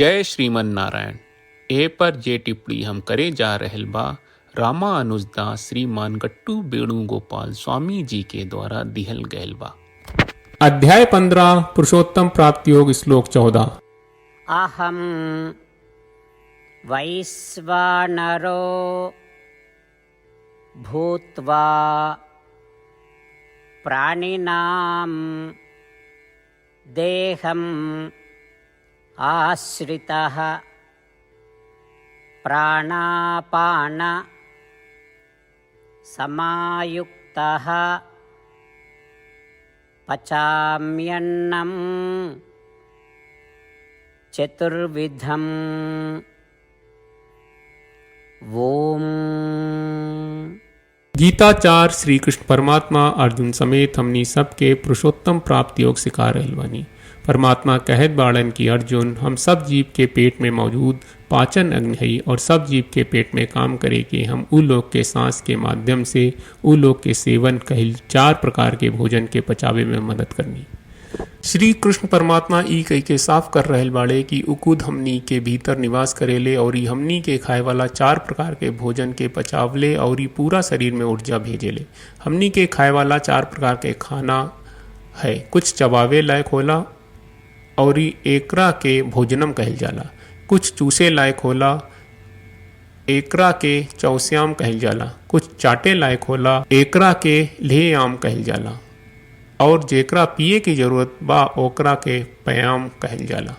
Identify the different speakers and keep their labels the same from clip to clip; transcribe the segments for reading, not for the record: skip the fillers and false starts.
Speaker 1: जय श्रीमन नारायण। ए पर जे टिप्पणी हम करे जा रहल बा रामानुजदास श्रीमान गट्टू वेणुगोपाल स्वामी जी के द्वारा दिहल गयल बा।
Speaker 2: अध्याय 15 पुरुषोत्तम प्राप्ति योग श्लोक 14।
Speaker 3: अहम वैश्वानरो भूत्वा प्राणिनां देहम् आश्रितः प्राणापान समायुक्तः पचाम्यन्नं चतुर्विधम्। ओम।
Speaker 2: गीताचार श्री कृष्ण परमात्मा अर्जुन समेत हमनी सबके पुरुषोत्तम प्राप्ति योग सिखा रहल बानी। परमात्मा कहत बाड़न की अर्जुन, हम सब जीव के पेट में मौजूद पाचन अंग है और सब जीव के पेट में काम करे कि हम उ लोग के सांस के माध्यम से उ लोग के सेवन कहिल 4 प्रकार के भोजन के पचावे में मदद करनी। श्री कृष्ण परमात्मा ई कही के साफ कर रहल बाड़े कि उकुद हमनी के भीतर निवास करेले और ई हमनी के खाए वाला 4 प्रकार के भोजन के पचावले और ई पूरा शरीर में ऊर्जा भेजेले। हमनी के खाए वाला 4 प्रकार के खाना है, कुछ चबावे लायक होला और एकरा के भोजनम कहल जाला, कुछ चूसे लायक होला एकरा के चौस्याम कहल जाला, कुछ चाटे लायक होला एकरा के लेहयाम कहल जाला और जेकरा पिए की जरूरत बा ओकरा के पयाम कहल जाला।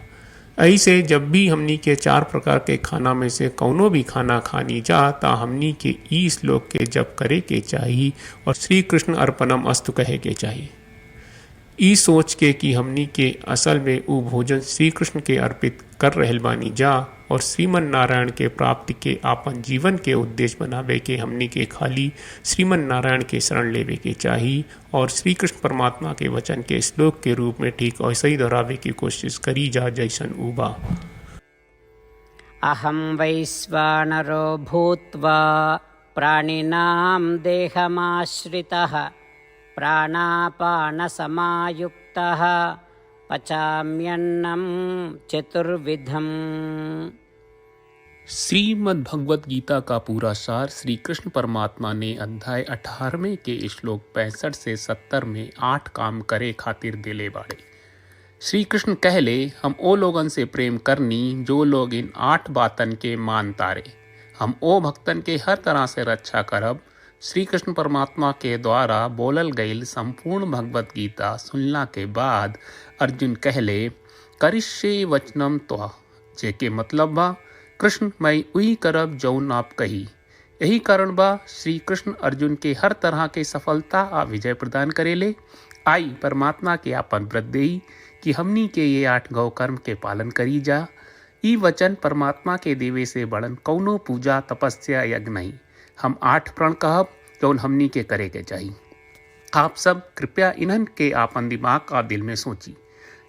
Speaker 2: ऐसे जब भी हमनी के 4 प्रकार के खाना में से कौनो भी खाना खानी जा ता हमनी के ई श्लोक के जप करे के चाही और श्री कृष्ण अर्पणम अस्तु कहे के चाही। ई सोच के कि हमनी के असल में उ भोजन श्री कृष्ण के अर्पित कर रहल बानी जा और श्रीमन नारायण के प्राप्ति के आपन जीवन के उद्देश्य बनावे के हमनी के खाली श्रीमन नारायण के शरण लेवे के चाही और श्री कृष्ण परमात्मा के वचन के श्लोक के रूप में ठीक ऐसे ही दोहरावे की कोशिश करी जा जैसन उबा।
Speaker 3: अहम वैश्वानरो भूत्वा प्राणिनां देहमाश्रितः प्राणापान समायुक्तः पचाम्यन्नं चतुर्विधम्।
Speaker 1: श्रीमद् भगवत गीता का पूरा सार श्री कृष्ण परमात्मा ने अध्याय 18वें के श्लोक 65 से 70 में 8 काम करे खातिर दिले बाड़े। श्री कृष्ण कहले, हम ओ लोगन से प्रेम करनी जो लोग इन 8 बातन के मान तारे। हम ओ भक्तन के हर तरह से रक्षा करब। श्री कृष्ण परमात्मा के द्वारा बोलल गईल संपूर्ण भगवत गीता सुनला के बाद अर्जुन कहले, करिष्ये वचनम त्वा, जेके मतलब बा कृष्ण मैं उही करब जौन आप कही। यही कारण बा श्री कृष्ण अर्जुन के हर तरह के सफलता आ विजय प्रदान करेले। आई परमात्मा के आपन व्रत देई कि हमनी के ये 8 गौ कर्म के पालन करी जा। ई वचन परमात्मा के देवे से बड़न कौनो पूजा तपस्या यज्ञ नहीं। हम 8 प्रण कहब जौन हमनी के करे के चाहिए। आप सब कृपया इन्हन के आपन दिमाग और दिल में सोची।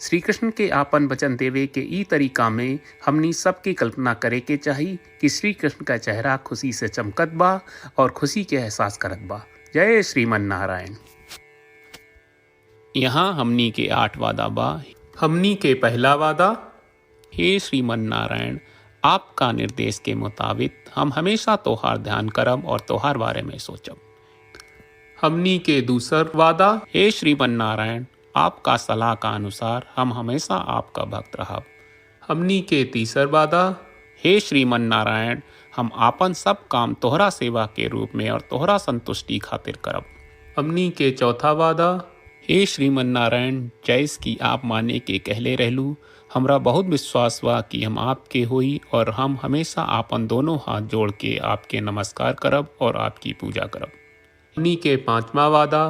Speaker 1: श्री कृष्ण के आपन वचन देवे के ई तरीका में हमनी सबकी कल्पना करे के चाहिए कि श्री कृष्ण का चेहरा खुशी से चमकत बा और खुशी के एहसास करत बा। जय श्रीमन नारायण। यहाँ हमनी के 8 वादा बा।
Speaker 2: हमनी के पहला वादा,
Speaker 1: हे श्रीमन नारायण, आपका निर्देश के मुताबिक हम हमेशा तोहार ध्यान करब और तोहार बारे में सोचब।
Speaker 2: हमनी के दूसर वादा,
Speaker 1: हे श्रीमन नारायण, आपका सलाह का अनुसार हम हमेशा आपका भक्त रहब।
Speaker 2: हमनी के तीसर वादा,
Speaker 1: हे श्रीमन नारायण, हम आपन सब काम तोहरा सेवा के रूप में और तोहरा संतुष्टि खातिर करब।
Speaker 2: हमनी के चौथा वादा,
Speaker 1: हे श्रीमन नारायण, जैस की आप माने के कहले रहलू, हमरा बहुत विश्वास बा कि हम आपके होई और हम हमेशा आपन दोनों हाथ जोड़ के आपके नमस्कार करब और आपकी पूजा करब।
Speaker 2: हमनी के 5वां वादा,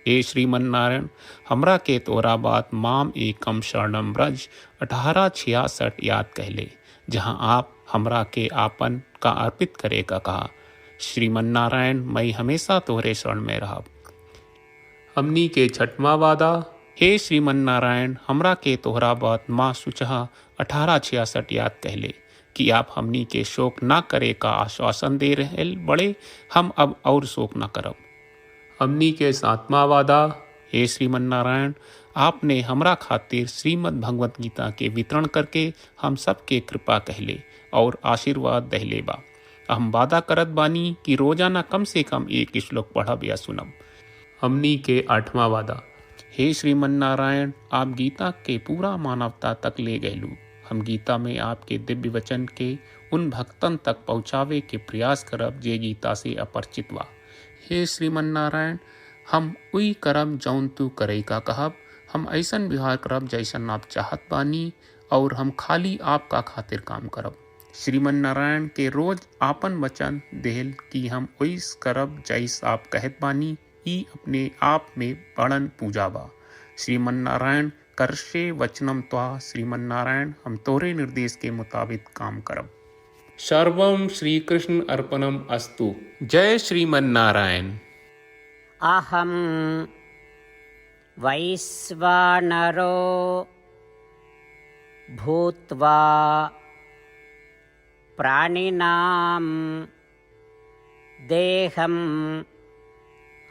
Speaker 1: हे श्रीमन नारायण, हमरा के तोरा बात माम एकम शरणम ब्रज 1866 याद कहले, जहाँ आप हमरा के आपन का अर्पित करे का कहा। श्रीमन नारायण, मैं हमेशा तोहरे शरण में रहब।
Speaker 2: हमनी के 6वां वादा,
Speaker 1: हे श्रीमन नारायण, हमरा के तोहरा बात माँ सुचहा 1866 याद कहले कि आप हमनी के शोक ना करे का आश्वासन दे रहे बड़े। हम अब और शोक ना करब।
Speaker 2: हमनी के 7वां वादा,
Speaker 1: हे श्रीमन नारायण, आपने हमरा खातिर श्रीमद् भगवत गीता के वितरण करके हम सबके कृपा कहले और आशीर्वाद दहले बा। हम वादा करत बानी कि रोजाना कम से कम एक श्लोक पढ़ब या सुनब। हमनी के 8वां वादा। हे श्रीमन नारायण, आप गीता के पूरा मानवता तक ले गयलू। हम गीता में आपके दिव्य वचन के उन भक्तन तक पहुँचावे के प्रयास करब जे गीता से अपरिचित बा। हे श्रीमन नारायण, हम उई करब जौन तू करे का कहब। हम ऐसन व्यवहार करब जैसन आप चाहत बानी और हम खाली आपका खातिर काम करब। श्रीमन नारायण के रोज आपन वचन देहल कि हम ओइस करब जैस आप कहत बानी। ई अपने आप में बड़न पूजा बा। श्रीमन नारायण करशे वचनम त्वा। श्रीमन नारायण, हम तोरे निर्देश के मुताबिक काम करब। सर्वम श्री कृष्ण अर्पणम अस्तु। जय श्रीमन नारायण।
Speaker 3: अहं वैश्वानरो भूत्वा प्राणिनां देहम्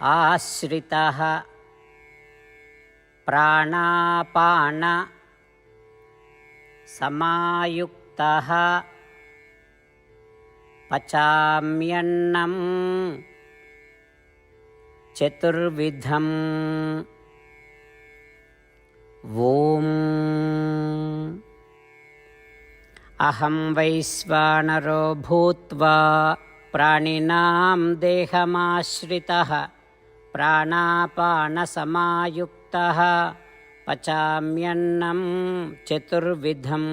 Speaker 3: आश्रितः प्राणापान समायुक्तः पचाम्यन्नं चतुर्विधम्। ॐ अहं वैश्वानरो भूत्वा प्राणिनां देहमाश्रितः प्राणापानसमायुक्तः पचाम्यन्नं चतुर्विधम्।